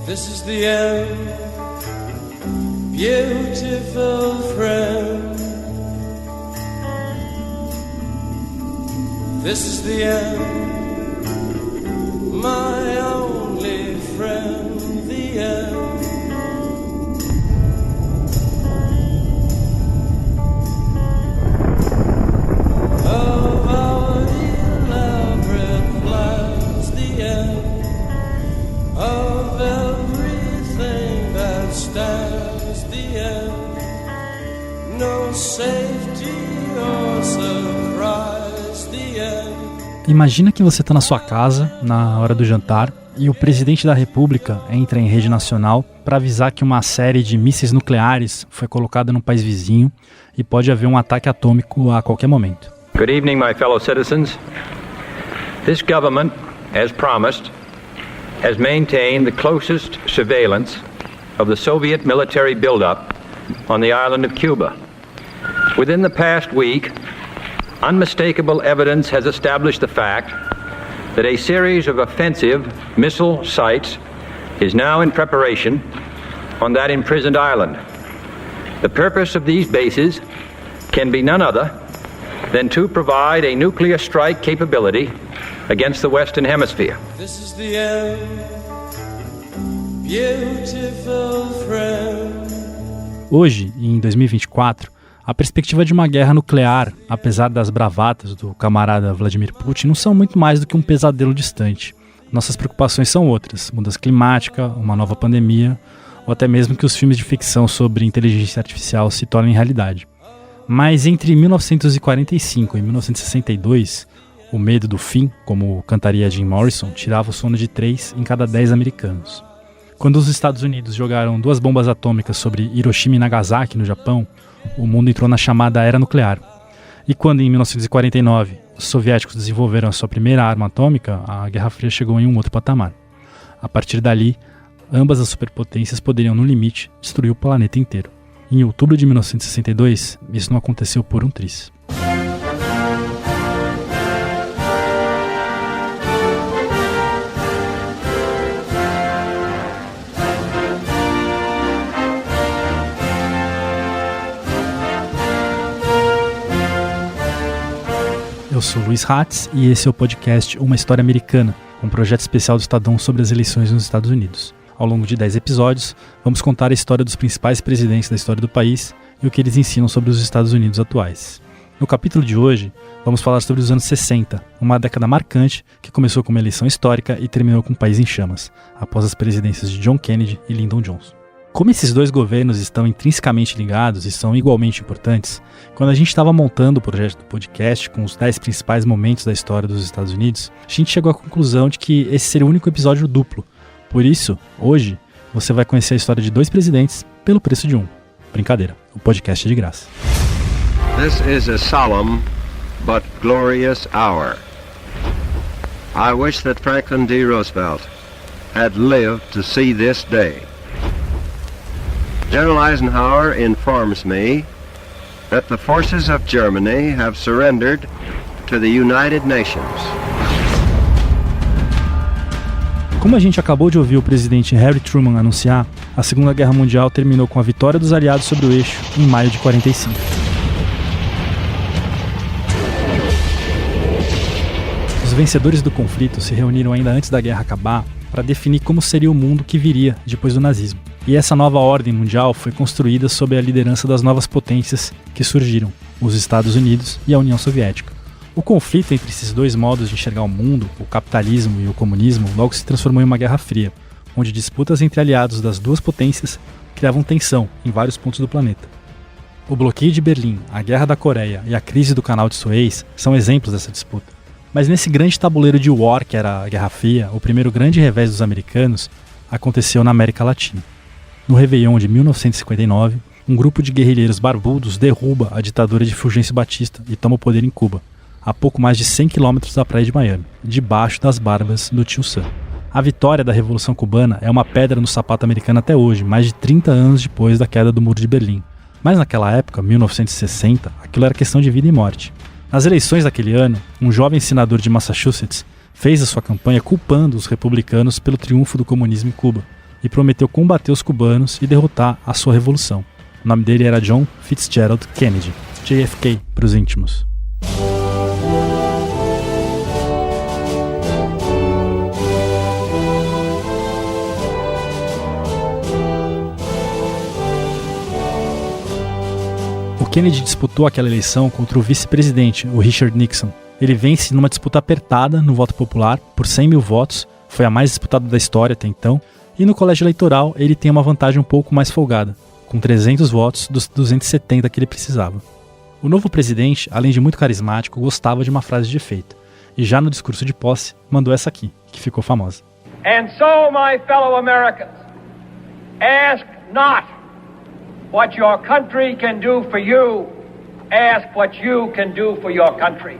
This is the end, beautiful friend. This is the end, my only friend, the end. Of our elaborate plans, the end of everything that stands, the end. No safety or surprise, the end. Imagina que você está na sua casa, na hora do jantar, e o presidente da República entra em rede nacional para avisar que uma série de mísseis nucleares foi colocada no país vizinho e pode haver um ataque atômico a qualquer momento. Good evening, my fellow citizens. This government, as promised, has maintained the closest surveillance of the Soviet military buildup on the island of Cuba. Within the past week, unmistakable evidence has established the fact that a series of offensive missile sites is now in preparation on that imprisoned island. The purpose of these bases can be none other than to provide a nuclear strike capability against the Western Hemisphere. This is the end, beautiful friend. Hoje, em 2024, a perspectiva de uma guerra nuclear, apesar das bravatas do camarada Vladimir Putin, não são muito mais do que um pesadelo distante. Nossas preocupações são outras: mudança climática, uma nova pandemia, ou até mesmo que os filmes de ficção sobre inteligência artificial se tornem realidade. Mas entre 1945 e 1962, o medo do fim, como cantaria Jim Morrison, tirava o sono de 3 em cada 10 americanos. Quando os Estados Unidos jogaram 2 bombas atômicas sobre Hiroshima e Nagasaki, no Japão, o mundo entrou na chamada Era Nuclear. E quando, em 1949, os soviéticos desenvolveram a sua primeira arma atômica, a Guerra Fria chegou em um outro patamar. A partir dali, ambas as superpotências poderiam, no limite, destruir o planeta inteiro. Em outubro de 1962, isso não aconteceu por um triz. Eu sou Luiz Hatz e esse é o podcast Uma História Americana, um projeto especial do Estadão sobre as eleições nos Estados Unidos. Ao longo de 10 episódios, vamos contar a história dos principais presidentes da história do país e o que eles ensinam sobre os Estados Unidos atuais. No capítulo de hoje, vamos falar sobre os anos 60, uma década marcante que começou com uma eleição histórica e terminou com o país em chamas, após as presidências de John Kennedy e Lyndon Johnson. Como esses dois governos estão intrinsecamente ligados e são igualmente importantes, quando a gente estava montando o projeto do podcast com os 10 principais momentos da história dos Estados Unidos, a gente chegou à conclusão de que esse seria o único episódio duplo. Por isso, hoje, você vai conhecer a história de 2 presidentes pelo preço de um. Brincadeira, o podcast é de graça. This is a solemn but glorious hour. I wish that Franklin D. Roosevelt had lived to see this day. General Eisenhower informs me that the forces of Germany have surrendered to the United Nations. Como a gente acabou de ouvir o presidente Harry Truman anunciar, a Segunda Guerra Mundial terminou com a vitória dos aliados sobre o eixo em maio de 45. Os vencedores do conflito se reuniram ainda antes da guerra acabar para definir como seria o mundo que viria depois do nazismo. E essa nova ordem mundial foi construída sob a liderança das novas potências que surgiram, os Estados Unidos e a União Soviética. O conflito entre esses dois modos de enxergar o mundo, o capitalismo e o comunismo, logo se transformou em uma guerra fria, onde disputas entre aliados das duas potências criavam tensão em vários pontos do planeta. O bloqueio de Berlim, a Guerra da Coreia e a crise do Canal de Suez são exemplos dessa disputa. Mas nesse grande tabuleiro de war que era a Guerra Fria, o primeiro grande revés dos americanos aconteceu na América Latina. No Réveillon de 1959, um grupo de guerrilheiros barbudos derruba a ditadura de Fulgêncio Batista e toma o poder em Cuba, a pouco mais de 100 quilômetros da praia de Miami, debaixo das barbas do tio Sam. A vitória da Revolução Cubana é uma pedra no sapato americano até hoje, mais de 30 anos depois da queda do Muro de Berlim. Mas naquela época, 1960, aquilo era questão de vida e morte. Nas eleições daquele ano, um jovem senador de Massachusetts fez a sua campanha culpando os republicanos pelo triunfo do comunismo em Cuba, e prometeu combater os cubanos e derrotar a sua revolução. O nome dele era John Fitzgerald Kennedy, JFK para os íntimos. O Kennedy disputou aquela eleição contra o vice-presidente, o Richard Nixon. Ele vence numa disputa apertada no voto popular, por 100 mil votos, foi a mais disputada da história até então, e no colégio eleitoral ele tem uma vantagem um pouco mais folgada, com 300 votos dos 270 que ele precisava. O novo presidente, além de muito carismático, gostava de uma frase de efeito, e já no discurso de posse, mandou essa aqui, que ficou famosa. And so, my fellow Americans, ask not what your country can do for you, ask what you can do for your country.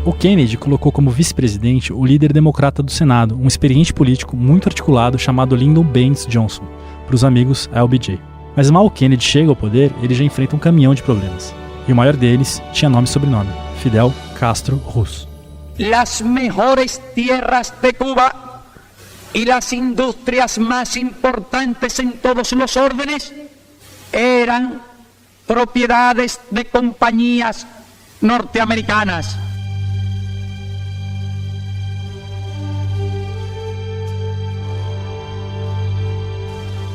O Kennedy colocou como vice-presidente o líder democrata do Senado, um experiente político muito articulado chamado Lyndon Baines Johnson, para os amigos LBJ. Mas mal o Kennedy chega ao poder, ele já enfrenta um caminhão de problemas. E o maior deles tinha nome e sobrenome, Fidel Castro Ruz. Las mejores tierras de Cuba y las industrias más importantes en todos los órdenes eran propiedades de compañías norteamericanas.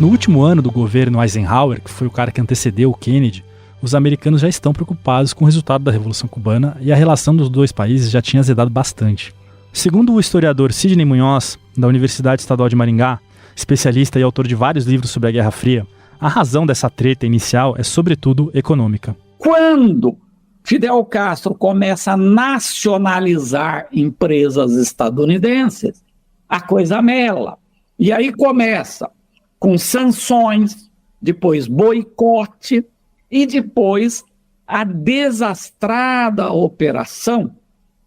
No último ano do governo Eisenhower, que foi o cara que antecedeu o Kennedy, os americanos já estão preocupados com o resultado da Revolução Cubana e a relação dos dois países já tinha azedado bastante. Segundo o historiador Sidney Munhoz, da Universidade Estadual de Maringá, especialista e autor de vários livros sobre a Guerra Fria, a razão dessa treta inicial é sobretudo econômica. Quando Fidel Castro começa a nacionalizar empresas estadunidenses, a coisa mela. E aí começa com sanções, depois boicote e depois a desastrada operação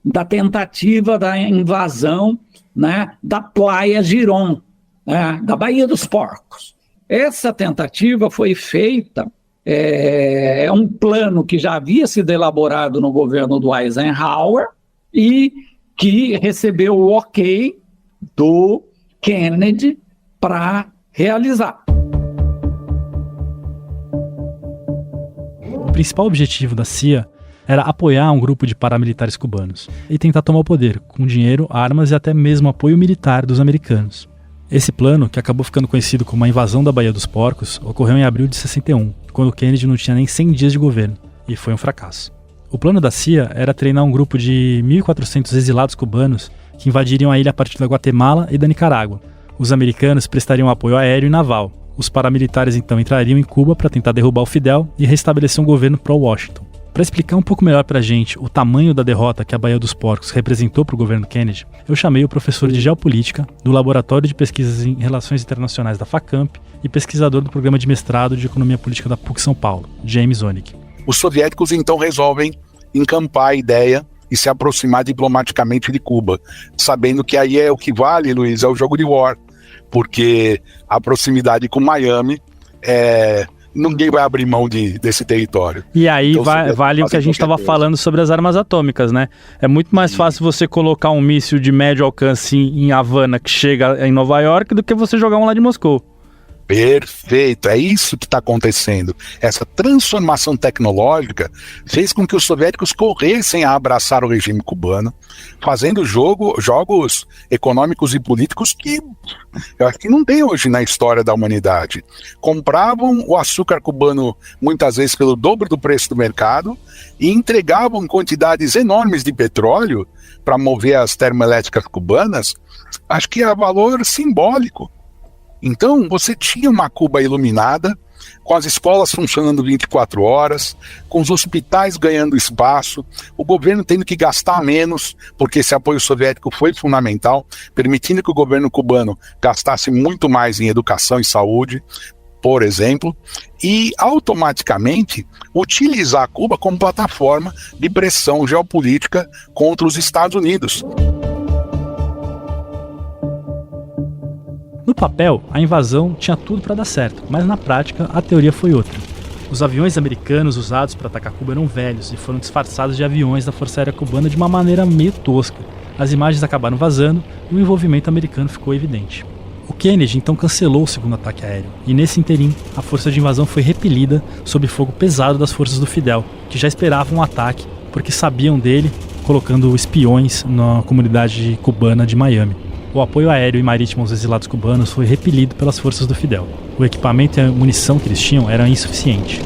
da tentativa da invasão, né, da Playa Girón, né, da Baía dos Porcos. Essa tentativa foi feita, é um plano que já havia sido elaborado no governo do Eisenhower e que recebeu o ok do Kennedy para realizar. O principal objetivo da CIA era apoiar um grupo de paramilitares cubanos e tentar tomar o poder, com dinheiro, armas e até mesmo apoio militar dos americanos. Esse plano, que acabou ficando conhecido como a invasão da Baía dos Porcos, ocorreu em abril de 61, quando Kennedy não tinha nem 100 dias de governo, e foi um fracasso. O plano da CIA era treinar um grupo de 1.400 exilados cubanos que invadiriam a ilha a partir da Guatemala e da Nicarágua. Os americanos prestariam apoio aéreo e naval. Os paramilitares então entrariam em Cuba para tentar derrubar o Fidel e restabelecer um governo pró-Washington. Para explicar um pouco melhor para a gente o tamanho da derrota que a Baía dos Porcos representou para o governo Kennedy, eu chamei o professor de Geopolítica do Laboratório de Pesquisas em Relações Internacionais da FACAMP e pesquisador do Programa de Mestrado de Economia Política da PUC São Paulo, James Onig. Os soviéticos então resolvem encampar a ideia e se aproximar diplomaticamente de Cuba, sabendo que aí é o que vale, Luiz, é o jogo de war, porque a proximidade com Miami ninguém vai abrir mão desse território. E aí então, vale o que a gente estava falando sobre as armas atômicas, né? É muito mais fácil você colocar um míssil de médio alcance em Havana que chega em Nova York do que você jogar um lá de Moscou. Perfeito, é isso que está acontecendo. Essa transformação tecnológica fez com que os soviéticos corressem a abraçar o regime cubano, fazendo jogos econômicos e políticos que eu acho que não tem hoje na história da humanidade. Compravam o açúcar cubano muitas vezes pelo dobro do preço do mercado e entregavam quantidades enormes de petróleo para mover as termoelétricas cubanas, acho que é valor simbólico. Então, você tinha uma Cuba iluminada, com as escolas funcionando 24 horas, com os hospitais ganhando espaço, o governo tendo que gastar menos, porque esse apoio soviético foi fundamental, permitindo que o governo cubano gastasse muito mais em educação e saúde, por exemplo, e automaticamente utilizar Cuba como plataforma de pressão geopolítica contra os Estados Unidos. No papel, a invasão tinha tudo para dar certo, mas na prática a teoria foi outra. Os aviões americanos usados para atacar Cuba eram velhos e foram disfarçados de aviões da Força Aérea Cubana de uma maneira meio tosca. As imagens acabaram vazando e o envolvimento americano ficou evidente. O Kennedy então cancelou o segundo ataque aéreo, e nesse interim, a força de invasão foi repelida sob fogo pesado das forças do Fidel, que já esperavam um ataque porque sabiam dele, colocando espiões na comunidade cubana de Miami. O apoio aéreo e marítimo aos exilados cubanos foi repelido pelas forças do Fidel. O equipamento e a munição que eles tinham eram insuficientes.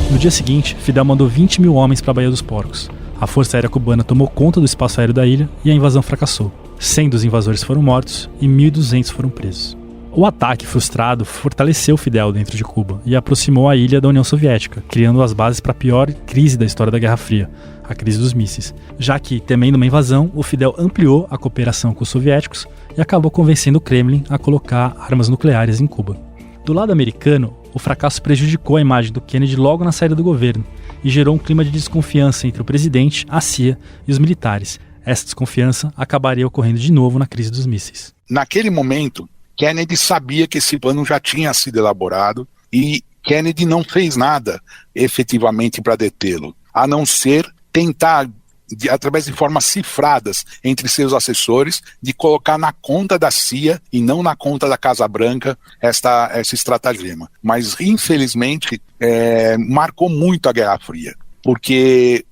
No dia seguinte, Fidel mandou 20 mil homens para a Baía dos Porcos. A Força Aérea Cubana tomou conta do espaço aéreo da ilha e a invasão fracassou. 100 dos invasores foram mortos e 1.200 foram presos. O ataque frustrado fortaleceu Fidel dentro de Cuba e aproximou a ilha da União Soviética, criando as bases para a pior crise da história da Guerra Fria, a crise dos mísseis. Já que, temendo uma invasão, o Fidel ampliou a cooperação com os soviéticos e acabou convencendo o Kremlin a colocar armas nucleares em Cuba. Do lado americano, o fracasso prejudicou a imagem do Kennedy logo na saída do governo e gerou um clima de desconfiança entre o presidente, a CIA e os militares. Essa desconfiança acabaria ocorrendo de novo na crise dos mísseis. Naquele momento, Kennedy sabia que esse plano já tinha sido elaborado e Kennedy não fez nada efetivamente para detê-lo, a não ser tentar, através de formas cifradas entre seus assessores, de colocar na conta da CIA e não na conta da Casa Branca esse estratagema. Mas, infelizmente, marcou muito a Guerra Fria, porque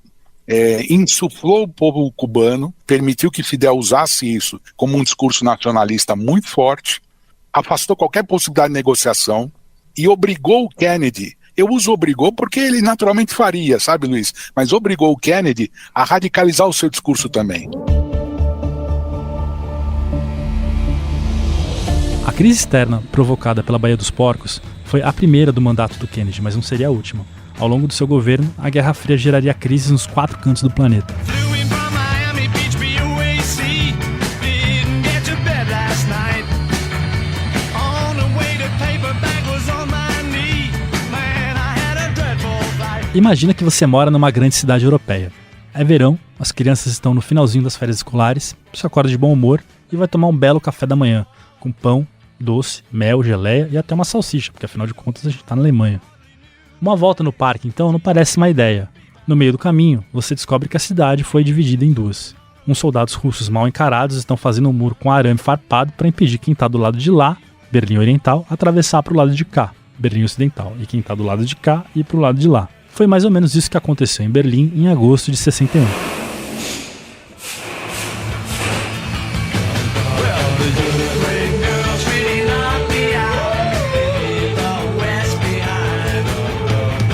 insuflou o povo cubano, permitiu que Fidel usasse isso como um discurso nacionalista muito forte, afastou qualquer possibilidade de negociação e obrigou o Kennedy. Eu uso obrigou porque ele naturalmente faria, sabe, Luiz? Mas obrigou o Kennedy a radicalizar o seu discurso também. A crise externa provocada pela Baía dos Porcos foi a primeira do mandato do Kennedy, mas não seria a última. Ao longo do seu governo, a Guerra Fria geraria crises nos 4 cantos do planeta. Imagina que você mora numa grande cidade europeia. É verão, as crianças estão no finalzinho das férias escolares, você acorda de bom humor e vai tomar um belo café da manhã, com pão, doce, mel, geleia e até uma salsicha, porque afinal de contas a gente está na Alemanha. Uma volta no parque, então, não parece uma ideia. No meio do caminho, você descobre que a cidade foi dividida em duas. Uns soldados russos mal encarados estão fazendo um muro com arame farpado para impedir quem está do lado de lá, Berlim Oriental, atravessar para o lado de cá, Berlim Ocidental, e quem está do lado de cá ir para o lado de lá. Foi mais ou menos isso que aconteceu em Berlim em agosto de 61.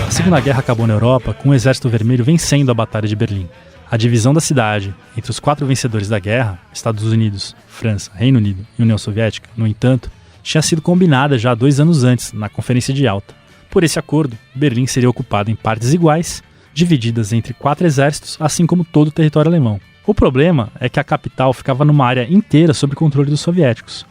A Segunda Guerra acabou na Europa com o Exército Vermelho vencendo a Batalha de Berlim. A divisão da cidade entre os 4 vencedores da guerra, Estados Unidos, França, Reino Unido e União Soviética, no entanto, tinha sido combinada já 2 anos antes, na Conferência de Yalta. Por esse acordo, Berlim seria ocupada em partes iguais, divididas entre 4 exércitos, assim como todo o território alemão. O problema é que a capital ficava numa área inteira sob controle dos soviéticos.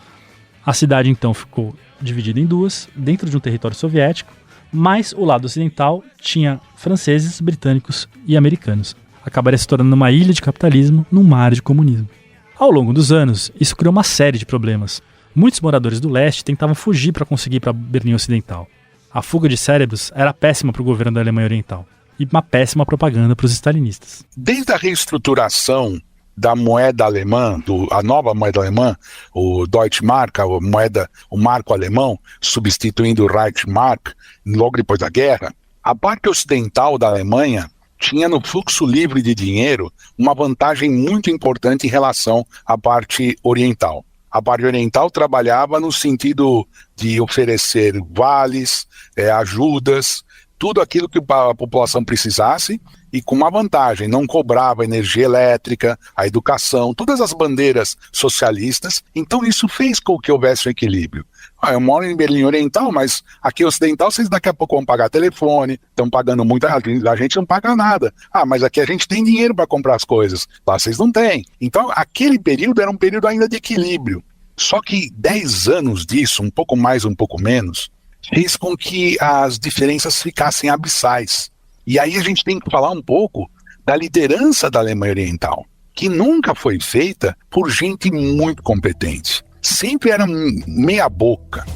A cidade então ficou dividida em 2, dentro de um território soviético, mas o lado ocidental tinha franceses, britânicos e americanos. Acabaria se tornando uma ilha de capitalismo num mar de comunismo. Ao longo dos anos, isso criou uma série de problemas. Muitos moradores do leste tentavam fugir para conseguir ir para Berlim Ocidental. A fuga de cérebros era péssima para o governo da Alemanha Oriental e uma péssima propaganda para os stalinistas. Desde a reestruturação da moeda alemã, a nova moeda alemã, o Deutsche Mark, o marco alemão, substituindo o Reichsmark, logo depois da guerra, a parte ocidental da Alemanha tinha no fluxo livre de dinheiro uma vantagem muito importante em relação à parte oriental. A parte oriental trabalhava no sentido de oferecer vales, ajudas, tudo aquilo que a população precisasse e com uma vantagem, não cobrava energia elétrica, a educação, todas as bandeiras socialistas. Então isso fez com que houvesse um equilíbrio. Eu moro em Berlim Oriental, mas aqui ocidental vocês daqui a pouco vão pagar telefone, estão pagando muito, a gente não paga nada. Mas aqui a gente tem dinheiro para comprar as coisas, lá vocês não têm. Então aquele período era um período ainda de equilíbrio. Só que 10 anos disso, um pouco mais, um pouco menos, fez com que as diferenças ficassem abissais. E aí a gente tem que falar um pouco da liderança da Alemanha Oriental, que nunca foi feita por gente muito competente. Sempre era meia boca.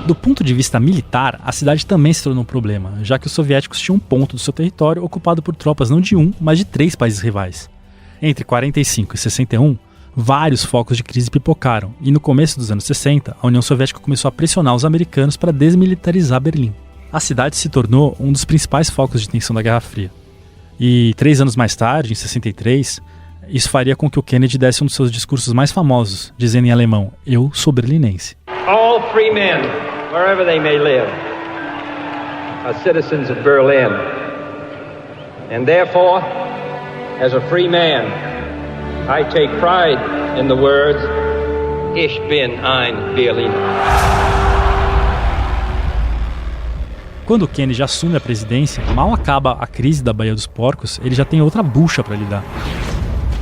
Do ponto de vista militar, a cidade também se tornou um problema, já que os soviéticos tinham um ponto do seu território ocupado por tropas não de um, mas de 3 países rivais. Entre 45 e 61, vários focos de crise pipocaram, e no começo dos anos 60, a União Soviética começou a pressionar os americanos para desmilitarizar Berlim. A cidade se tornou um dos principais focos de tensão da Guerra Fria. E 3 anos mais tarde, em 63, isso faria com que o Kennedy desse um dos seus discursos mais famosos, dizendo em alemão: "Eu sou berlinense." All free men, wherever they may live, are citizens of Berlin. And therefore, as a free man, I take pride in the words, Ich bin ein Berliner. Quando o Kennedy assume a presidência, mal acaba a crise da Baía dos Porcos, ele já tem outra bucha para lidar.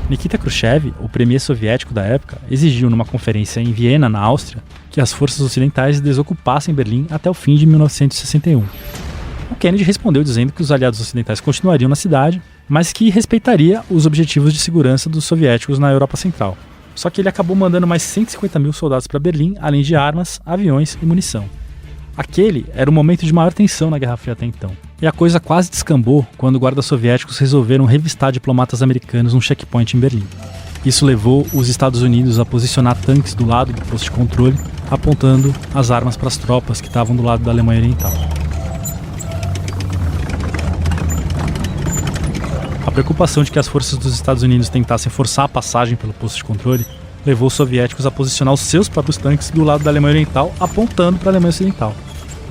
Nikita Khrushchev, o premier soviético da época, exigiu numa conferência em Viena, na Áustria, que as forças ocidentais desocupassem Berlim até o fim de 1961. O Kennedy respondeu dizendo que os aliados ocidentais continuariam na cidade, mas que respeitaria os objetivos de segurança dos soviéticos na Europa Central. Só que ele acabou mandando mais 150 mil soldados para Berlim, além de armas, aviões e munição. Aquele era o momento de maior tensão na Guerra Fria até então. E a coisa quase descambou quando guardas soviéticos resolveram revistar diplomatas americanos num checkpoint em Berlim. Isso levou os Estados Unidos a posicionar tanques do lado do posto de controle, apontando as armas para as tropas que estavam do lado da Alemanha Oriental. A preocupação de que as forças dos Estados Unidos tentassem forçar a passagem pelo posto de controle levou os soviéticos a posicionar os seus próprios tanques do lado da Alemanha Oriental, apontando para a Alemanha Ocidental.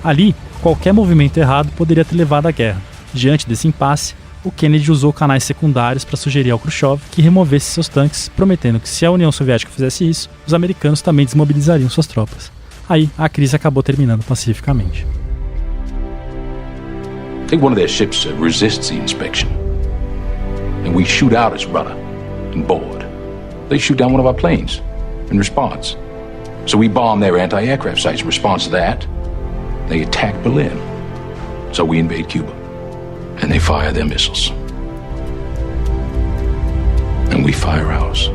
Ali, qualquer movimento errado poderia ter levado à guerra. Diante desse impasse, o Kennedy usou canais secundários para sugerir ao Khrushchev que removesse seus tanques, prometendo que se a União Soviética fizesse isso, os americanos também desmobilizariam suas tropas. Aí, a crise acabou terminando pacificamente. Take one of their ships that resists the inspection, and we shoot out its rudder and board. They shoot down one of our planes in response. So we bomb their anti-aircraft sites in response to that. They attack Berlin. So we invade Cuba. And they fire their missiles. And we fire ours.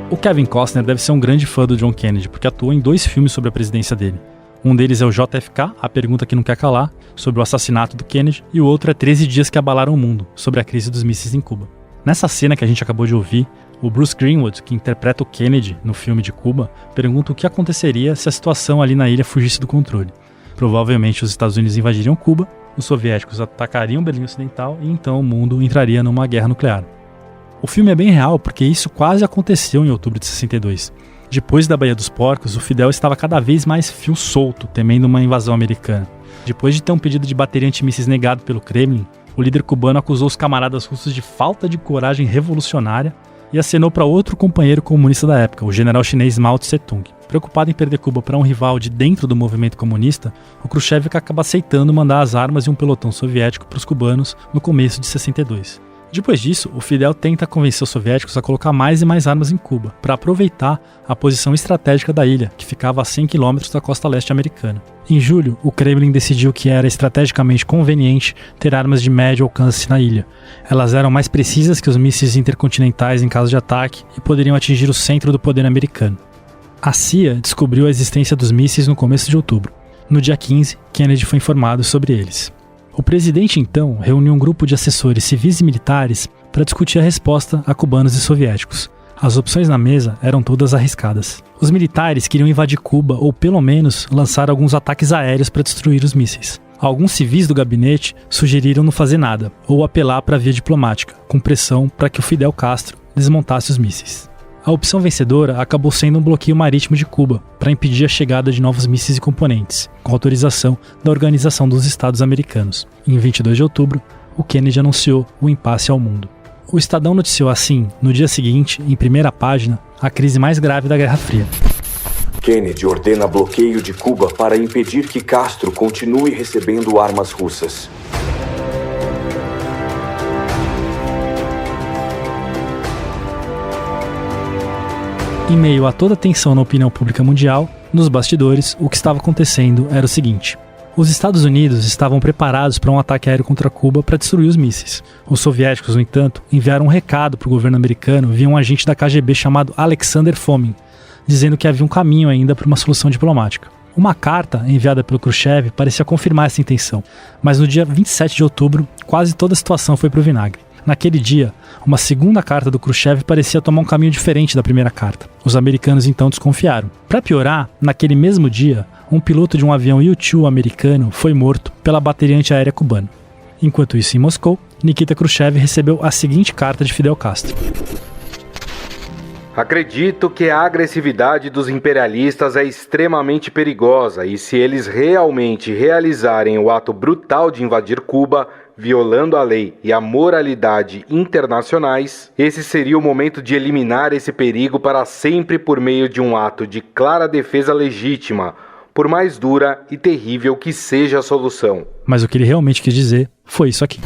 O Kevin Costner deve ser um grande fã do John Kennedy, porque atuou em 2 filmes sobre a presidência dele. Um deles é o JFK, A Pergunta que Não Quer Calar, sobre o assassinato do Kennedy, e o outro é 13 Dias que Abalaram o Mundo, sobre a crise dos mísseis em Cuba. Nessa cena que a gente acabou de ouvir, o Bruce Greenwood, que interpreta o Kennedy no filme de Cuba, pergunta o que aconteceria se a situação ali na ilha fugisse do controle. Provavelmente os Estados Unidos invadiriam Cuba, os soviéticos atacariam Berlim Ocidental e então o mundo entraria numa guerra nuclear. O filme é bem real porque isso quase aconteceu em outubro de 62. Depois da Baía dos Porcos, o Fidel estava cada vez mais fio solto, temendo uma invasão americana. Depois de ter um pedido de bateria antimísseis negado pelo Kremlin, o líder cubano acusou os camaradas russos de falta de coragem revolucionária e acenou para outro companheiro comunista da época, o general chinês Mao Tse-tung. Preocupado em perder Cuba para um rival de dentro do movimento comunista, o Khrushchev acaba aceitando mandar as armas e um pelotão soviético para os cubanos no começo de 62. Depois disso, o Fidel tenta convencer os soviéticos a colocar mais e mais armas em Cuba, para aproveitar a posição estratégica da ilha, que ficava a 100 km da costa leste americana. Em julho, o Kremlin decidiu que era estrategicamente conveniente ter armas de médio alcance na ilha. Elas eram mais precisas que os mísseis intercontinentais em caso de ataque e poderiam atingir o centro do poder americano. A CIA descobriu a existência dos mísseis no começo de outubro. No dia 15, Kennedy foi informado sobre eles. O presidente, então, reuniu um grupo de assessores civis e militares para discutir a resposta a cubanos e soviéticos. As opções na mesa eram todas arriscadas. Os militares queriam invadir Cuba ou, pelo menos, lançar alguns ataques aéreos para destruir os mísseis. Alguns civis do gabinete sugeriram não fazer nada ou apelar para a via diplomática, com pressão para que o Fidel Castro desmontasse os mísseis. A opção vencedora acabou sendo um bloqueio marítimo de Cuba para impedir a chegada de novos mísseis e componentes, com autorização da Organização dos Estados Americanos. Em 22 de outubro, o Kennedy anunciou o impasse ao mundo. O Estadão noticiou assim, no dia seguinte, em primeira página, a crise mais grave da Guerra Fria. Kennedy ordena bloqueio de Cuba para impedir que Castro continue recebendo armas russas. Em meio a toda a tensão na opinião pública mundial, Nos bastidores, o que estava acontecendo era o seguinte: os Estados Unidos estavam preparados para um ataque aéreo contra Cuba para destruir os mísseis. Os soviéticos, no entanto, enviaram um recado para o governo americano via um agente da KGB chamado Alexander Fomin, dizendo que havia um caminho ainda para uma solução diplomática. Uma carta enviada pelo Khrushchev parecia confirmar essa intenção, mas no dia 27 de outubro, quase toda a situação foi para o vinagre. Naquele dia, uma segunda carta do Khrushchev parecia tomar um caminho diferente da primeira carta. Os americanos então desconfiaram. Para piorar, naquele mesmo dia, um piloto de um avião U-2 americano foi morto pela bateria antiaérea cubana. Enquanto isso, em Moscou, Nikita Khrushchev recebeu a seguinte carta de Fidel Castro: acredito que a agressividade dos imperialistas é extremamente perigosa e se eles realmente realizarem o ato brutal de invadir Cuba, violando a lei e a moralidade internacionais, esse seria o momento de eliminar esse perigo para sempre por meio de um ato de clara defesa legítima, por mais dura e terrível que seja a solução. Mas o que ele realmente quis dizer foi isso aqui: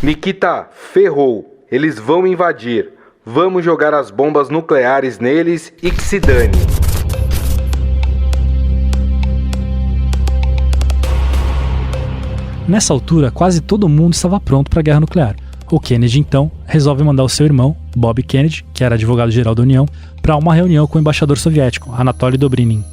Nikita, ferrou. Eles vão invadir. Vamos jogar as bombas nucleares neles e que se dane. Nessa altura, quase todo mundo estava pronto para a guerra nuclear. O Kennedy, então, resolve mandar o seu irmão, Bob Kennedy, que era advogado-geral da União, para uma reunião com o embaixador soviético, Anatoly Dobrinin.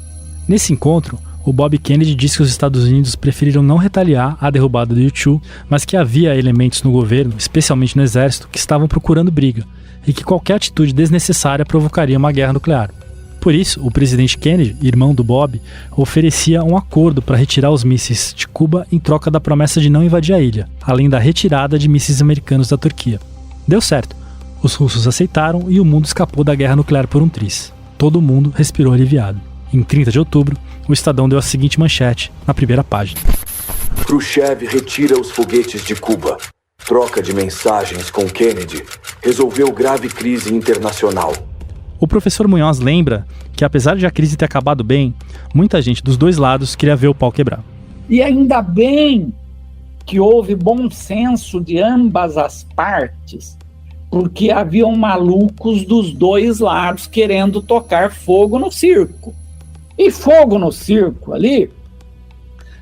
Nesse encontro, o Bob Kennedy disse que os Estados Unidos preferiram não retaliar a derrubada do U-2, mas que havia elementos no governo, especialmente no exército, que estavam procurando briga, e que qualquer atitude desnecessária provocaria uma guerra nuclear. Por isso, o presidente Kennedy, irmão do Bob, oferecia um acordo para retirar os mísseis de Cuba em troca da promessa de não invadir a ilha, além da retirada de mísseis americanos da Turquia. Deu certo. Os russos aceitaram e o mundo escapou da guerra nuclear por um triz. Todo mundo respirou aliviado. Em 30 de outubro, o Estadão deu a seguinte manchete na primeira página: Khrushchev retira os foguetes de Cuba. Troca de mensagens com Kennedy resolveu grave crise internacional. O professor Munhoz lembra que, apesar de a crise ter acabado bem, muita gente dos dois lados queria ver o pau quebrar. E ainda bem que houve bom senso de ambas as partes, porque haviam malucos dos dois lados querendo tocar fogo no circo. E fogo no circo ali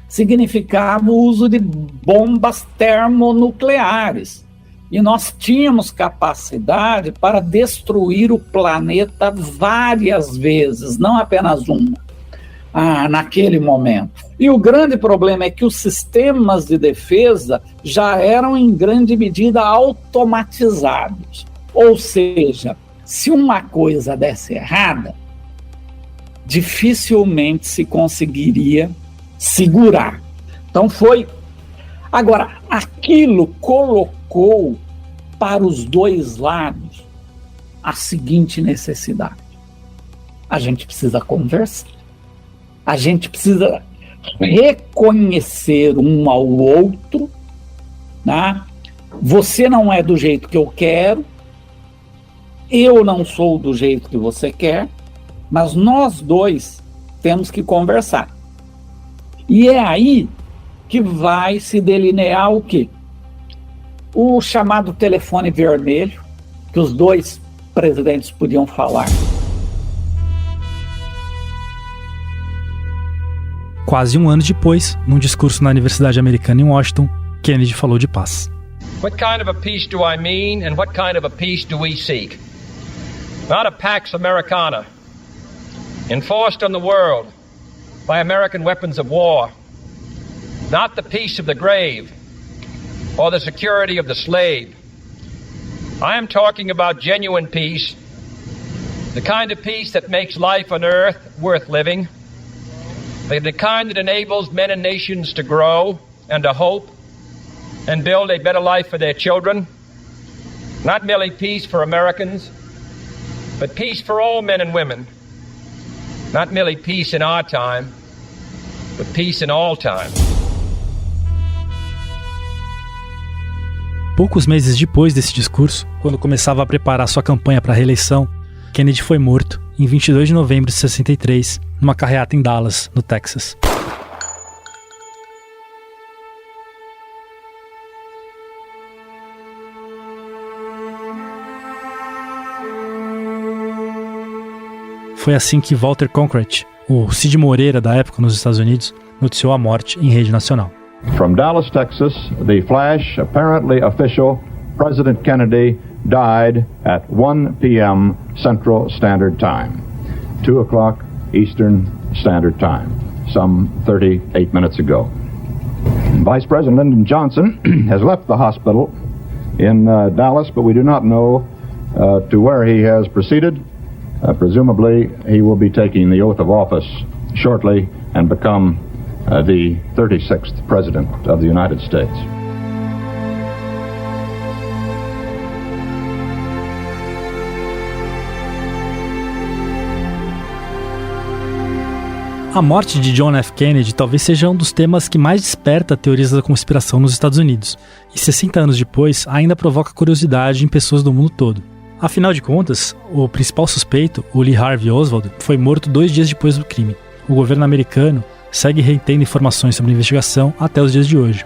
significava o uso de bombas termonucleares. E nós tínhamos capacidade para destruir o planeta várias vezes, não apenas uma, naquele momento. E o grande problema é que os sistemas de defesa já eram em grande medida automatizados. Ou seja, se uma coisa desse errada, dificilmente se conseguiria segurar. Então foi... Agora, aquilo colocou para os dois lados a seguinte necessidade: a gente precisa conversar, a gente precisa reconhecer um ao outro, né? Você não é do jeito que eu quero, eu não sou do jeito que você quer, mas nós dois temos que conversar. E é aí que vai se delinear o quê? O chamado telefone vermelho, que os dois presidentes podiam falar. Quase um ano depois, num discurso na Universidade Americana em Washington, Kennedy falou de paz. What kind of a peace do I mean and what kind of a peace do we seek? Not a Pax Americana, enforced on the world by American weapons of war. Not the peace of the grave or the security of the slave. I am talking about genuine peace, the kind of peace that makes life on earth worth living, the kind that enables men and nations to grow and to hope and build a better life for their children. Not merely peace for Americans, but peace for all men and women. Not merely peace in our time, but peace in all time. Poucos meses depois desse discurso, quando começava a preparar sua campanha para a reeleição, Kennedy foi morto em 22 de novembro de 63, numa carreata em Dallas, no Texas. Foi assim que Walter Cronkite, o Cid Moreira, da época nos Estados Unidos, noticiou a morte em rede nacional. From Dallas, Texas, the flash, apparently official, President Kennedy died at 1 p.m. Central Standard Time, 2 o'clock Eastern Standard Time, some 38 minutes ago. Vice President Lyndon Johnson has left the hospital in Dallas, but we do not know to where he has proceeded. Presumably, he will be taking the oath of office shortly and become the 36th President of the United States. A morte de John F. Kennedy talvez seja um dos temas que mais desperta teorias da conspiração nos Estados Unidos, e 60 anos depois ainda provoca curiosidade em pessoas do mundo todo. Afinal de contas, o principal suspeito, o Lee Harvey Oswald, foi morto 2 dias depois do crime. O governo americano segue retendo informações sobre a investigação até os dias de hoje.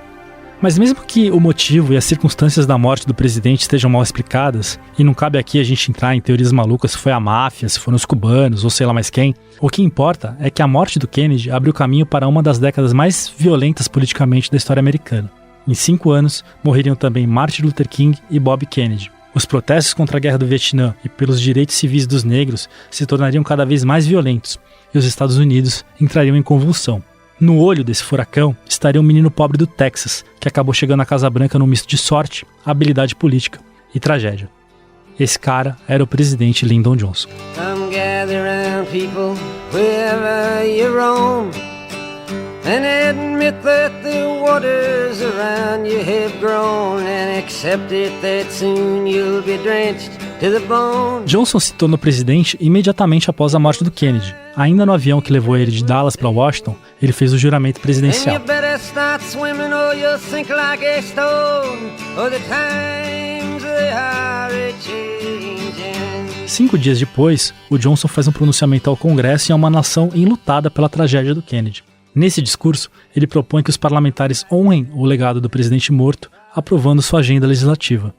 Mas mesmo que o motivo e as circunstâncias da morte do presidente estejam mal explicadas, e não cabe aqui a gente entrar em teorias malucas se foi a máfia, se foram os cubanos ou sei lá mais quem, o que importa é que a morte do Kennedy abriu caminho para uma das décadas mais violentas politicamente da história americana. Em 5 anos, morreriam também Martin Luther King e Bob Kennedy. Os protestos contra a guerra do Vietnã e pelos direitos civis dos negros se tornariam cada vez mais violentos, e os Estados Unidos entrariam em convulsão. No olho desse furacão estaria um menino pobre do Texas, que acabou chegando à Casa Branca num misto de sorte, habilidade política e tragédia. Esse cara era o presidente Lyndon Johnson. Come gather round, people, wherever you roam, and admit that the waters around you have grown, and accept it that soon you'll be drenched to the bone. Johnson se tornou presidente imediatamente após a morte do Kennedy. Ainda no avião que levou ele de Dallas para Washington, ele fez o juramento presidencial. 5 dias depois, o Johnson faz um pronunciamento ao Congresso em uma nação enlutada pela tragédia do Kennedy. Nesse discurso, ele propõe que os parlamentares honrem o legado do presidente morto, aprovando sua agenda legislativa.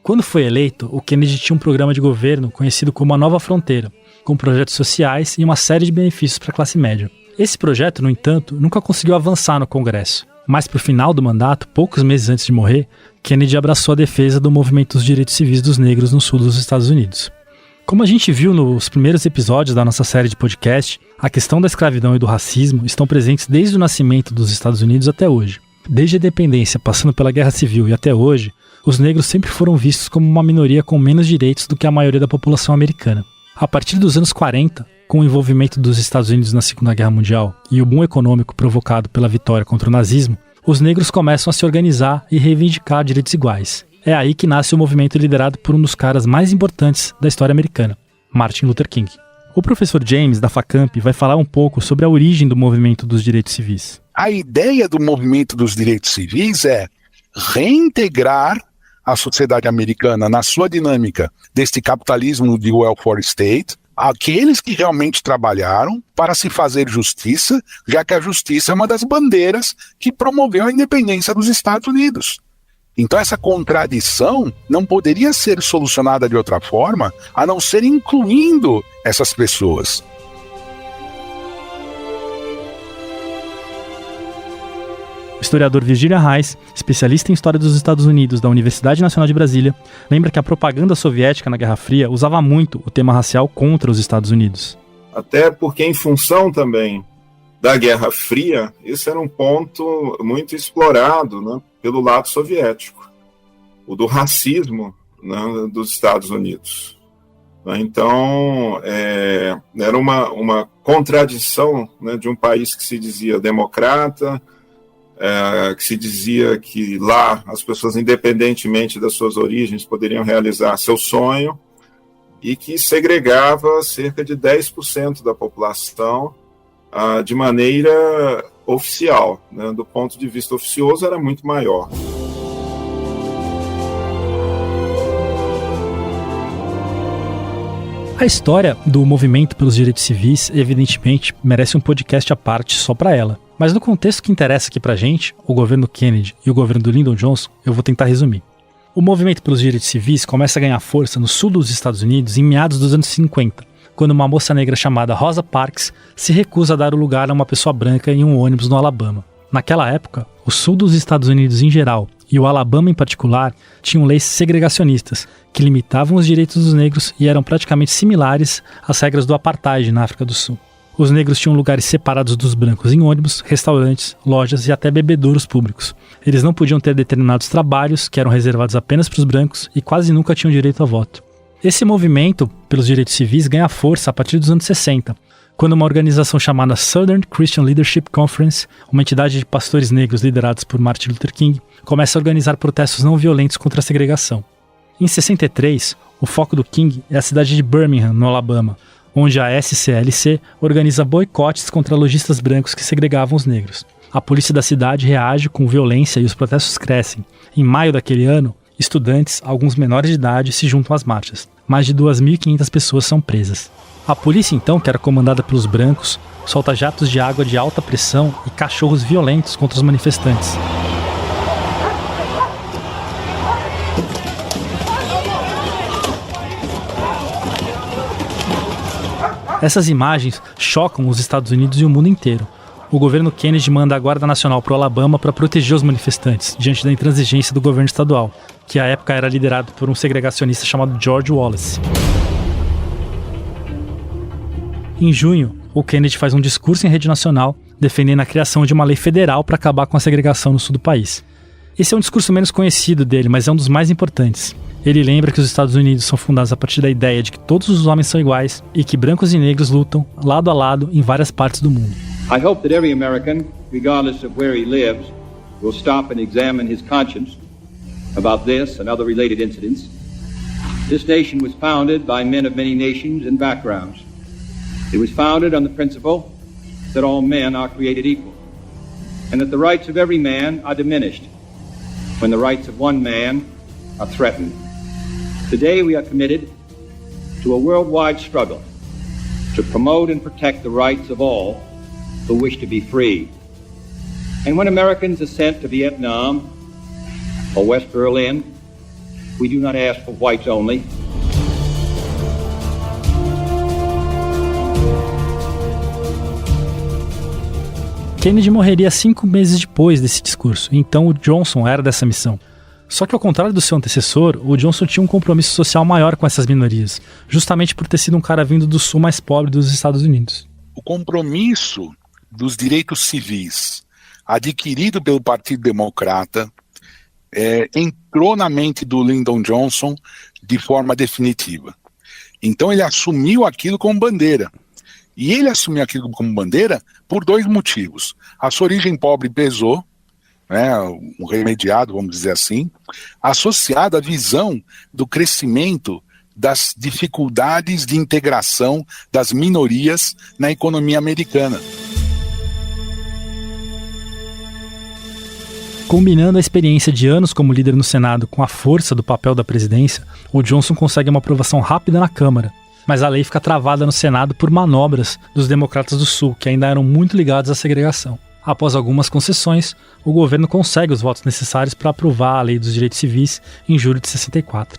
Quando foi eleito, o Kennedy tinha um programa de governo conhecido como a Nova Fronteira, com projetos sociais e uma série de benefícios para a classe média. Esse projeto, no entanto, nunca conseguiu avançar no Congresso. Mas para o final do mandato, poucos meses antes de morrer, Kennedy abraçou a defesa do movimento dos direitos civis dos negros no sul dos Estados Unidos. Como a gente viu nos primeiros episódios da nossa série de podcast, a questão da escravidão e do racismo estão presentes desde o nascimento dos Estados Unidos até hoje. Desde a independência, passando pela Guerra Civil e até hoje, os negros sempre foram vistos como uma minoria com menos direitos do que a maioria da população americana. A partir dos anos 40, com o envolvimento dos Estados Unidos na Segunda Guerra Mundial e o boom econômico provocado pela vitória contra o nazismo, os negros começam a se organizar e reivindicar direitos iguais. É aí que nasce o movimento liderado por um dos caras mais importantes da história americana, Martin Luther King. O professor James, da Facamp, vai falar um pouco sobre a origem do movimento dos direitos civis. A ideia do movimento dos direitos civis é reintegrar a sociedade americana na sua dinâmica deste capitalismo de welfare state, aqueles que realmente trabalharam para se fazer justiça, já que a justiça é uma das bandeiras que promoveu a independência dos Estados Unidos. Então essa contradição não poderia ser solucionada de outra forma, a não ser incluindo essas pessoas. O historiador Virginia Reis, especialista em história dos Estados Unidos da Universidade Nacional de Brasília, lembra que a propaganda soviética na Guerra Fria usava muito o tema racial contra os Estados Unidos. Até porque, em função também da Guerra Fria, isso era um ponto muito explorado, né, pelo lado soviético, o do racismo, né, dos Estados Unidos. Então, era uma contradição, né, de um país que se dizia democrata, que se dizia que lá as pessoas, independentemente das suas origens, poderiam realizar seu sonho, e que segregava cerca de 10% da população de maneira oficial, né? Do ponto de vista oficioso era muito maior. A história do movimento pelos direitos civis, evidentemente, merece um podcast à parte só para ela. Mas no contexto que interessa aqui pra gente, o governo Kennedy e o governo do Lyndon Johnson, eu vou tentar resumir. O movimento pelos direitos civis começa a ganhar força no sul dos Estados Unidos em meados dos anos 50, quando uma moça negra chamada Rosa Parks se recusa a dar o lugar a uma pessoa branca em um ônibus no Alabama. Naquela época, o sul dos Estados Unidos em geral e o Alabama em particular tinham leis segregacionistas que limitavam os direitos dos negros e eram praticamente similares às regras do apartheid na África do Sul. Os negros tinham lugares separados dos brancos em ônibus, restaurantes, lojas e até bebedouros públicos. Eles não podiam ter determinados trabalhos que eram reservados apenas para os brancos e quase nunca tinham direito a voto. Esse movimento pelos direitos civis ganha força a partir dos anos 60, quando uma organização chamada Southern Christian Leadership Conference, uma entidade de pastores negros liderados por Martin Luther King, começa a organizar protestos não violentos contra a segregação. Em 63, o foco do King é a cidade de Birmingham, no Alabama, onde a SCLC organiza boicotes contra lojistas brancos que segregavam os negros. A polícia da cidade reage com violência e os protestos crescem. Em maio daquele ano, estudantes, alguns menores de idade, se juntam às marchas. Mais de 2.500 pessoas são presas. A polícia, então, que era comandada pelos brancos, solta jatos de água de alta pressão e cachorros violentos contra os manifestantes. Essas imagens chocam os Estados Unidos e o mundo inteiro. O governo Kennedy manda a Guarda Nacional para o Alabama para proteger os manifestantes, diante da intransigência do governo estadual, que à época era liderado por um segregacionista chamado George Wallace. Em junho, o Kennedy faz um discurso em rede nacional defendendo a criação de uma lei federal para acabar com a segregação no sul do país. Esse é um discurso menos conhecido dele, mas é um dos mais importantes. Ele lembra que os Estados Unidos são fundados a partir da ideia de que todos os homens são iguais e que brancos e negros lutam lado a lado em várias partes do mundo. I hope that every American, regardless of where he lives, will stop and examine his conscience about this and other related incidents. This nation was founded by men of many nations and backgrounds. It was founded on the principle that all men are created equal, and that the rights of every man are diminished when the rights of one man are threatened. Today we are committed to a worldwide struggle to promote and protect the rights of all who wish to be free. And when Americans are sent to Vietnam or West Berlin, we do not ask for whites only. Kennedy morreria 5 meses depois desse discurso, então o Johnson era dessa missão. Só que ao contrário do seu antecessor, o Johnson tinha um compromisso social maior com essas minorias, justamente por ter sido um cara vindo do sul mais pobre dos Estados Unidos. O compromisso dos direitos civis adquirido pelo Partido Democrata entrou na mente do Lyndon Johnson de forma definitiva. Então ele assumiu aquilo como bandeira. E ele assumiu aquilo como bandeira por 2 motivos. A sua origem pobre pesou, um remediado, vamos dizer assim, associado à visão do crescimento das dificuldades de integração das minorias na economia americana. Combinando a experiência de anos como líder no Senado com a força do papel da presidência, o Johnson consegue uma aprovação rápida na Câmara, mas a lei fica travada no Senado por manobras dos democratas do Sul, que ainda eram muito ligados à segregação. Após algumas concessões, o governo consegue os votos necessários para aprovar a Lei dos Direitos Civis em julho de 64.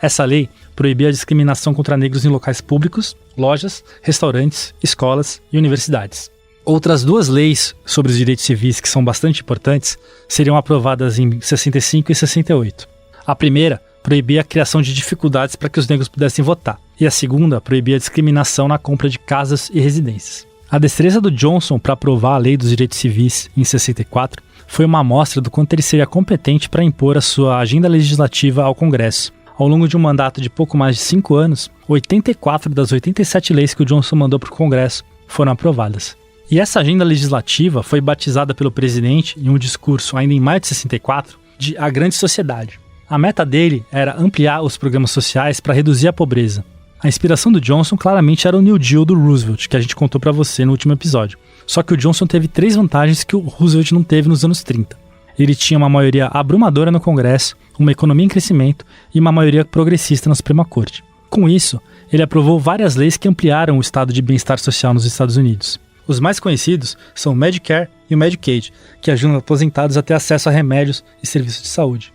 Essa lei proibia a discriminação contra negros em locais públicos, lojas, restaurantes, escolas e universidades. Outras 2 leis sobre os direitos civis que são bastante importantes seriam aprovadas em 65 e 68. A primeira proibia a criação de dificuldades para que os negros pudessem votar, e a segunda proibia a discriminação na compra de casas e residências. A destreza do Johnson para aprovar a Lei dos Direitos Civis em 64 foi uma amostra do quanto ele seria competente para impor a sua agenda legislativa ao Congresso. Ao longo de um mandato de pouco mais de 5 anos, 84 das 87 leis que o Johnson mandou para o Congresso foram aprovadas. E essa agenda legislativa foi batizada pelo presidente, em um discurso ainda em maio de 64, de A Grande Sociedade. A meta dele era ampliar os programas sociais para reduzir a pobreza. A inspiração do Johnson claramente era o New Deal do Roosevelt, que a gente contou para você no último episódio. Só que o Johnson teve 3 vantagens que o Roosevelt não teve nos anos 30. Ele tinha uma maioria abrumadora no Congresso, uma economia em crescimento e uma maioria progressista na Suprema Corte. Com isso, ele aprovou várias leis que ampliaram o estado de bem-estar social nos Estados Unidos. Os mais conhecidos são o Medicare e o Medicaid, que ajudam aposentados a ter acesso a remédios e serviços de saúde.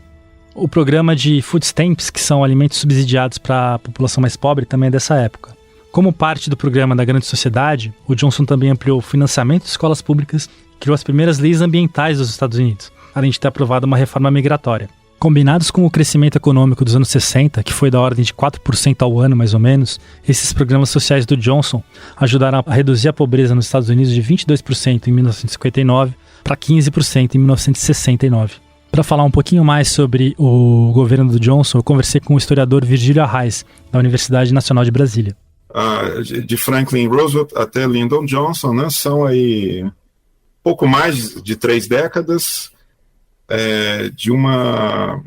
O programa de food stamps, que são alimentos subsidiados para a população mais pobre, também é dessa época. Como parte do programa da Grande Sociedade, o Johnson também ampliou o financiamento de escolas públicas e criou as primeiras leis ambientais dos Estados Unidos, além de ter aprovado uma reforma migratória. Combinados com o crescimento econômico dos anos 60, que foi da ordem de 4% ao ano mais ou menos, esses programas sociais do Johnson ajudaram a reduzir a pobreza nos Estados Unidos de 22% em 1959 para 15% em 1969. Para falar um pouquinho mais sobre o governo do Johnson, eu conversei com o historiador Virgílio Arraes, da Universidade Nacional de Brasília. De Franklin Roosevelt até Lyndon Johnson, né, são aí pouco mais de 3 décadas de uma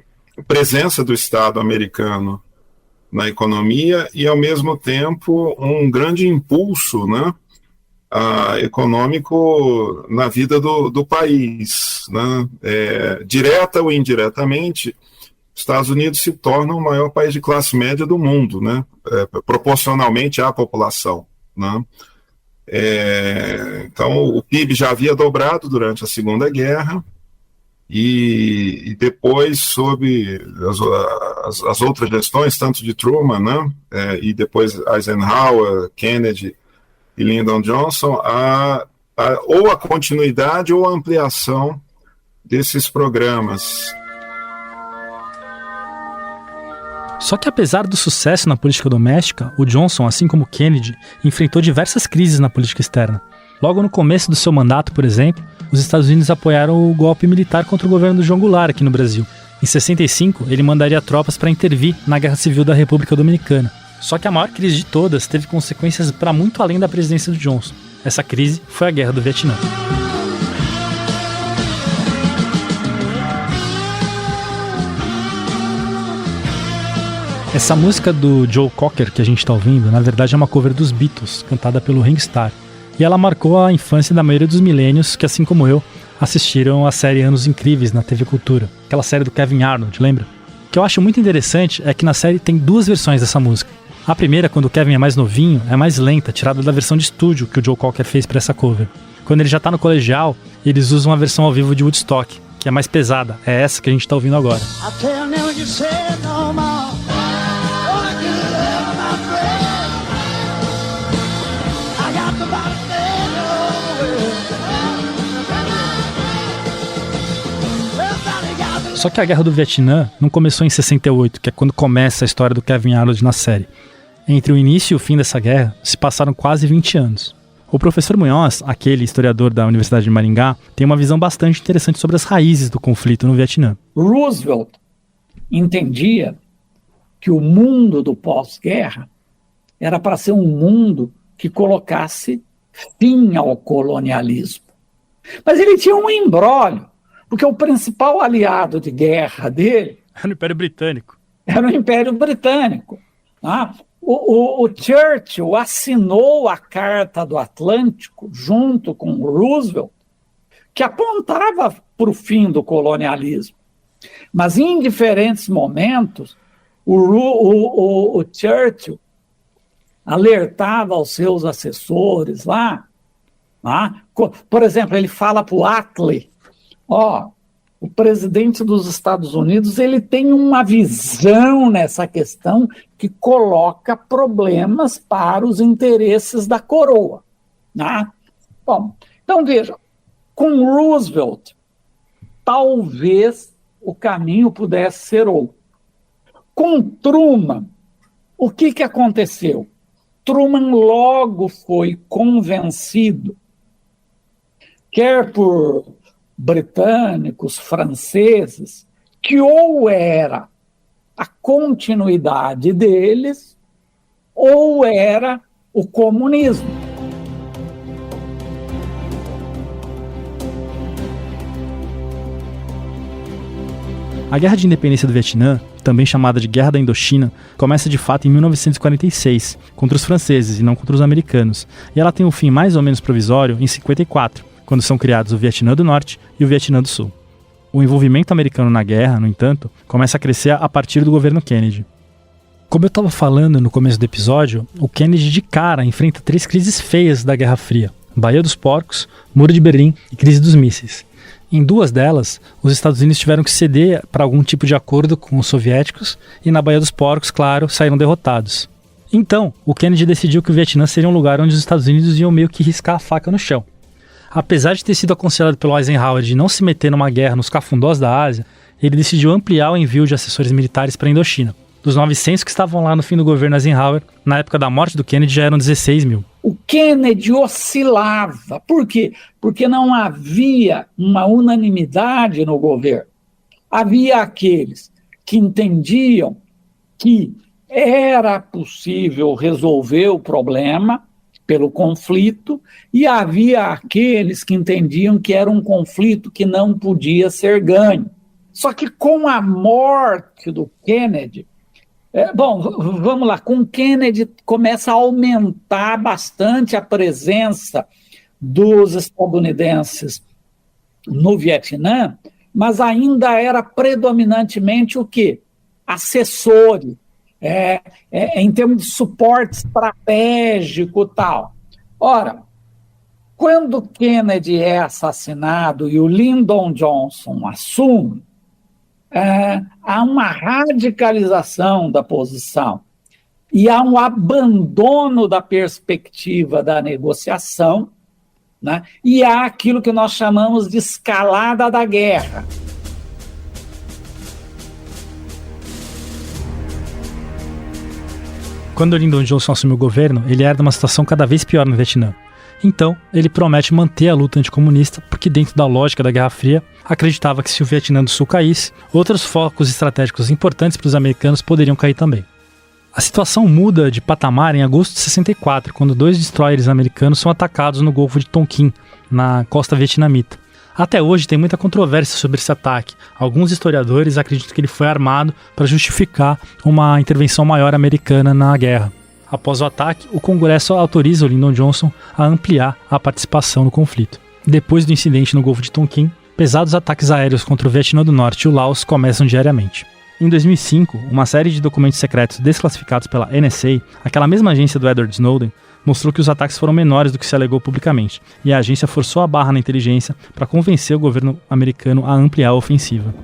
presença do Estado americano na economia e, ao mesmo tempo, um grande impulso, né, econômico na vida do país, né? Direta ou indiretamente, os Estados Unidos se tornam o maior país de classe média do mundo, né? Proporcionalmente à população, né? Então, o PIB já havia dobrado durante a Segunda Guerra e depois, sob as outras gestões, tanto de Truman, né? E depois Eisenhower, Kennedy e Lyndon Johnson, ou a continuidade ou a ampliação desses programas. Só que apesar do sucesso na política doméstica, o Johnson, assim como Kennedy, enfrentou diversas crises na política externa. Logo no começo do seu mandato, por exemplo, os Estados Unidos apoiaram o golpe militar contra o governo do João Goulart aqui no Brasil. Em 65, ele mandaria tropas para intervir na Guerra Civil da República Dominicana. Só que a maior crise de todas teve consequências para muito além da presidência do Johnson. Essa crise foi a Guerra do Vietnã. Essa música do Joe Cocker que a gente está ouvindo, na verdade é uma cover dos Beatles, cantada pelo Ringo Starr. E ela marcou a infância da maioria dos milênios que, assim como eu, assistiram a série Anos Incríveis na TV Cultura. Aquela série do Kevin Arnold, lembra? O que eu acho muito interessante é que na série tem 2 versões dessa música. A primeira, quando o Kevin é mais novinho, é mais lenta, tirada da versão de estúdio que o Joe Cocker fez para essa cover. Quando ele já tá no colegial, eles usam a versão ao vivo de Woodstock, que é mais pesada. É essa que a gente tá ouvindo agora. Só que a Guerra do Vietnã não começou em 68, que é quando começa a história do Kevin Arnold na série. Entre o início e o fim dessa guerra, se passaram quase 20 anos. O professor Munhoz, aquele historiador da Universidade de Maringá, tem uma visão bastante interessante sobre as raízes do conflito no Vietnã. Roosevelt entendia que o mundo do pós-guerra era para ser um mundo que colocasse fim ao colonialismo. Mas ele tinha um imbróglio, porque o principal aliado de guerra dele era o Império Britânico. Era o Império Britânico. Tá? O Churchill assinou a Carta do Atlântico junto com o Roosevelt, que apontava para o fim do colonialismo. Mas em diferentes momentos, o Churchill alertava aos seus assessores lá. Tá? Por exemplo, ele fala para o Attlee, o presidente dos Estados Unidos ele tem uma visão nessa questão que coloca problemas para os interesses da coroa. Né? Bom, então veja, com Roosevelt, talvez o caminho pudesse ser outro. Com Truman, o que aconteceu? Truman logo foi convencido, quer por britânicos, franceses, que ou era a continuidade deles ou era o comunismo. A Guerra de Independência do Vietnã, também chamada de Guerra da Indochina, começa de fato em 1946, contra os franceses e não contra os americanos, e ela tem um fim mais ou menos provisório em 54, quando são criados o Vietnã do Norte e o Vietnã do Sul. O envolvimento americano na guerra, no entanto, começa a crescer a partir do governo Kennedy. Como eu estava falando no começo do episódio, o Kennedy de cara enfrenta 3 crises feias da Guerra Fria: Baía dos Porcos, Muro de Berlim e crise dos mísseis. Em 2 delas, os Estados Unidos tiveram que ceder para algum tipo de acordo com os soviéticos e na Baía dos Porcos, claro, saíram derrotados. Então, o Kennedy decidiu que o Vietnã seria um lugar onde os Estados Unidos iam meio que riscar a faca no chão. Apesar de ter sido aconselhado pelo Eisenhower de não se meter numa guerra nos cafundós da Ásia, ele decidiu ampliar o envio de assessores militares para a Indochina. Dos 900 que estavam lá no fim do governo Eisenhower, na época da morte do Kennedy já eram 16 mil. O Kennedy oscilava. Por quê? Porque não havia uma unanimidade no governo. Havia aqueles que entendiam que era possível resolver o problema pelo conflito, e havia aqueles que entendiam que era um conflito que não podia ser ganho. Só que com a morte do Kennedy, vamos lá, com Kennedy começa a aumentar bastante a presença dos estadunidenses no Vietnã, mas ainda era predominantemente o quê? Assessores, em termos de suporte estratégico e tal. Ora, quando Kennedy é assassinado e o Lyndon Johnson assume, há uma radicalização da posição e há um abandono da perspectiva da negociação, né? E há aquilo que nós chamamos de escalada da guerra. Quando o Lyndon Johnson assumiu o governo, ele herda uma situação cada vez pior no Vietnã. Então, ele promete manter a luta anticomunista, porque dentro da lógica da Guerra Fria, acreditava que se o Vietnã do Sul caísse, outros focos estratégicos importantes para os americanos poderiam cair também. A situação muda de patamar em agosto de 64, quando 2 destroyers americanos são atacados no Golfo de Tonkin, na costa vietnamita. Até hoje tem muita controvérsia sobre esse ataque. Alguns historiadores acreditam que ele foi armado para justificar uma intervenção maior americana na guerra. Após o ataque, o Congresso autoriza o Lyndon Johnson a ampliar a participação no conflito. Depois do incidente no Golfo de Tonkin, pesados ataques aéreos contra o Vietnã do Norte e o Laos começam diariamente. Em 2005, uma série de documentos secretos desclassificados pela NSA, aquela mesma agência do Edward Snowden, mostrou que os ataques foram menores do que se alegou publicamente, e a agência forçou a barra na inteligência para convencer o governo americano a ampliar a ofensiva.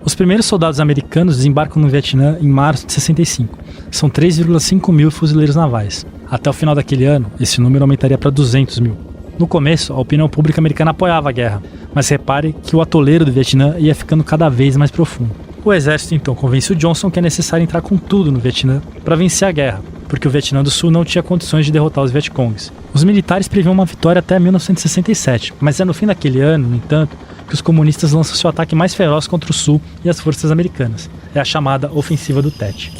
Os primeiros soldados americanos desembarcam no Vietnã em março de 65. São 3,5 mil fuzileiros navais. Até o final daquele ano, esse número aumentaria para 200 mil. No começo, a opinião pública americana apoiava a guerra, mas repare que o atoleiro do Vietnã ia ficando cada vez mais profundo. O exército então convence o Johnson que é necessário entrar com tudo no Vietnã para vencer a guerra, porque o Vietnã do Sul não tinha condições de derrotar os Vietcongs. Os militares previam uma vitória até 1967, mas é no fim daquele ano, no entanto, que os comunistas lançam seu ataque mais feroz contra o Sul e as forças americanas. É a chamada Ofensiva do Tet.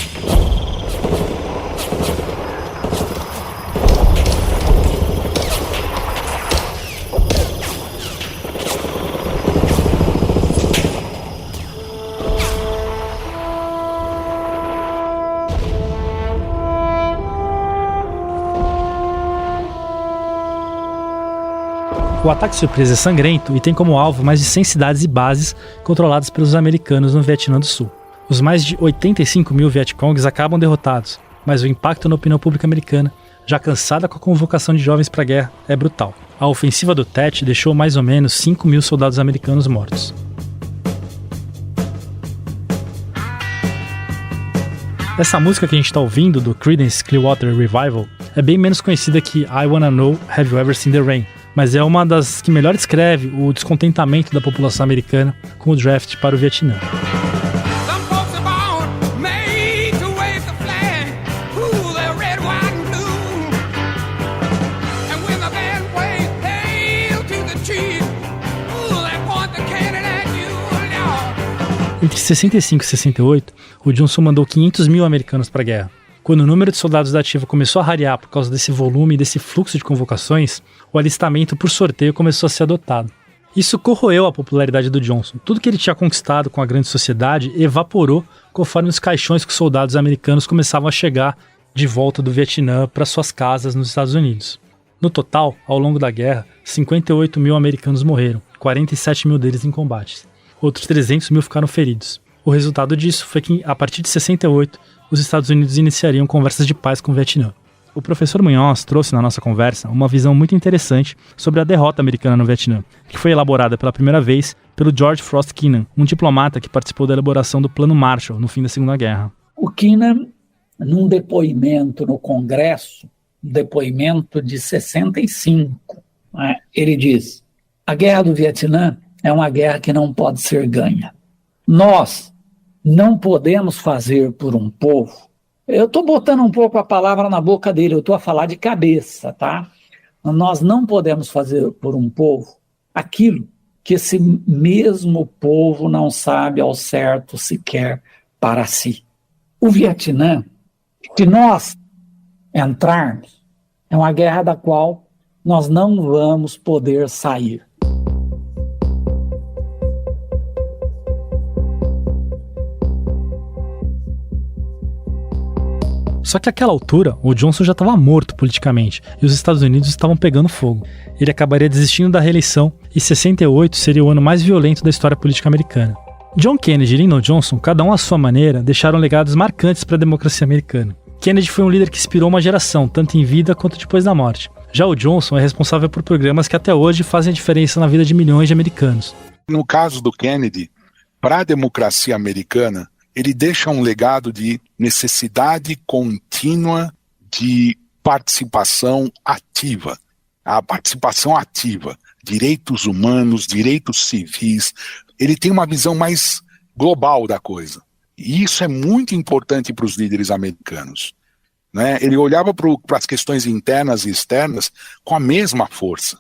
O ataque surpresa é sangrento e tem como alvo mais de 100 cidades e bases controladas pelos americanos no Vietnã do Sul. Os mais de 85 mil Vietcongs acabam derrotados, mas o impacto na opinião pública americana, já cansada com a convocação de jovens para a guerra, é brutal. A ofensiva do Tet deixou mais ou menos 5 mil soldados americanos mortos. Essa música que a gente está ouvindo, do Creedence Clearwater Revival, é bem menos conhecida que I Wanna Know Have You Ever Seen the Rain, mas é uma das que melhor descreve o descontentamento da população americana com o draft para o Vietnã. Entre 65 e 68, o Johnson mandou 500 mil americanos para a guerra. Quando o número de soldados da ativa começou a rarear por causa desse volume e desse fluxo de convocações, o alistamento por sorteio começou a ser adotado. Isso corroeu a popularidade do Johnson. Tudo que ele tinha conquistado com a grande sociedade evaporou conforme os caixões com soldados americanos começavam a chegar de volta do Vietnã para suas casas nos Estados Unidos. No total, ao longo da guerra, 58 mil americanos morreram, 47 mil deles em combates. Outros 300 mil ficaram feridos. O resultado disso foi que, a partir de 68, os Estados Unidos iniciariam conversas de paz com o Vietnã. O professor Munhoz trouxe na nossa conversa uma visão muito interessante sobre a derrota americana no Vietnã, que foi elaborada pela primeira vez pelo George Frost Keenan, um diplomata que participou da elaboração do Plano Marshall no fim da Segunda Guerra. O Keenan num depoimento no Congresso, um depoimento de 65, né? Ele diz: a guerra do Vietnã é uma guerra que não pode ser ganha. Nós não podemos fazer por um povo. Eu estou botando um pouco a palavra na boca dele, eu estou a falar de cabeça, tá? Nós não podemos fazer por um povo aquilo que esse mesmo povo não sabe ao certo sequer para si. O Vietnã, se nós entrarmos, é uma guerra da qual nós não vamos poder sair. Só que àquela altura, o Johnson já estava morto politicamente e os Estados Unidos estavam pegando fogo. Ele acabaria desistindo da reeleição e 68 seria o ano mais violento da história política americana. John Kennedy e Lyndon Johnson, cada um à sua maneira, deixaram legados marcantes para a democracia americana. Kennedy foi um líder que inspirou uma geração, tanto em vida quanto depois da morte. Já o Johnson é responsável por programas que até hoje fazem a diferença na vida de milhões de americanos. No caso do Kennedy, para a democracia americana, ele deixa um legado de necessidade contínua de participação ativa. A participação ativa, direitos humanos, direitos civis. Ele tem uma visão mais global da coisa. E isso é muito importante para os líderes americanos, né? Ele olhava para as questões internas e externas com a mesma força,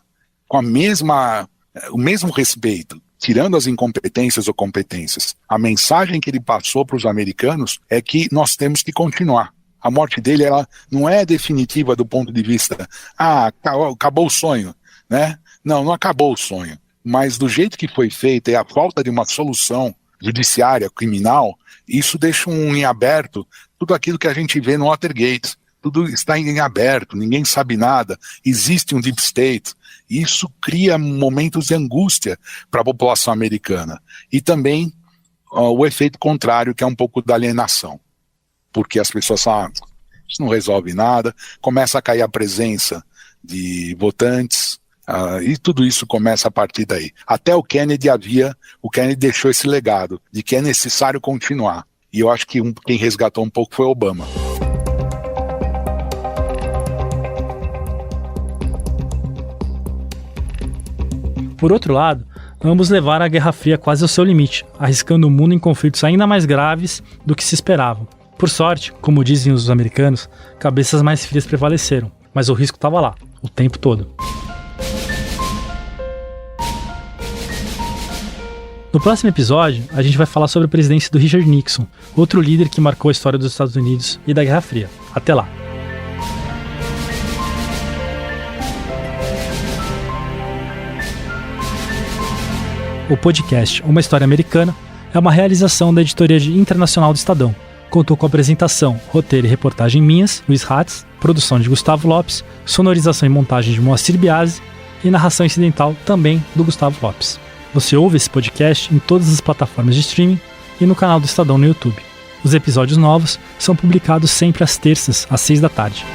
com o mesmo respeito, tirando as incompetências ou competências. A mensagem que ele passou para os americanos é que nós temos que continuar. A morte dele, ela não é definitiva do ponto de vista, acabou o sonho, né? Não acabou o sonho. Mas do jeito que foi feita e a falta de uma solução judiciária, criminal, isso deixa em aberto tudo aquilo que a gente vê no Watergate. Tudo está em aberto, ninguém sabe nada, existe um deep state. Isso cria momentos de angústia para a população americana. E também o efeito contrário, que é um pouco da alienação. Porque as pessoas falam, isso não resolve nada, começa a cair a presença de votantes, e tudo isso começa a partir daí. Até o Kennedy deixou esse legado de que é necessário continuar. E eu acho que quem resgatou um pouco foi Obama. Por outro lado, ambos levaram a Guerra Fria quase ao seu limite, arriscando o mundo em conflitos ainda mais graves do que se esperavam. Por sorte, como dizem os americanos, cabeças mais frias prevaleceram, mas o risco estava lá, o tempo todo. No próximo episódio, a gente vai falar sobre a presidência do Richard Nixon, outro líder que marcou a história dos Estados Unidos e da Guerra Fria. Até lá! O podcast Uma História Americana é uma realização da editoria internacional do Estadão. Contou com apresentação, roteiro e reportagem minhas, Luiz Hatz, produção de Gustavo Lopes, sonorização e montagem de Moacir Biasi e narração incidental também do Gustavo Lopes. Você ouve esse podcast em todas as plataformas de streaming e no canal do Estadão no YouTube. Os episódios novos são publicados sempre às terças, às 6 da tarde.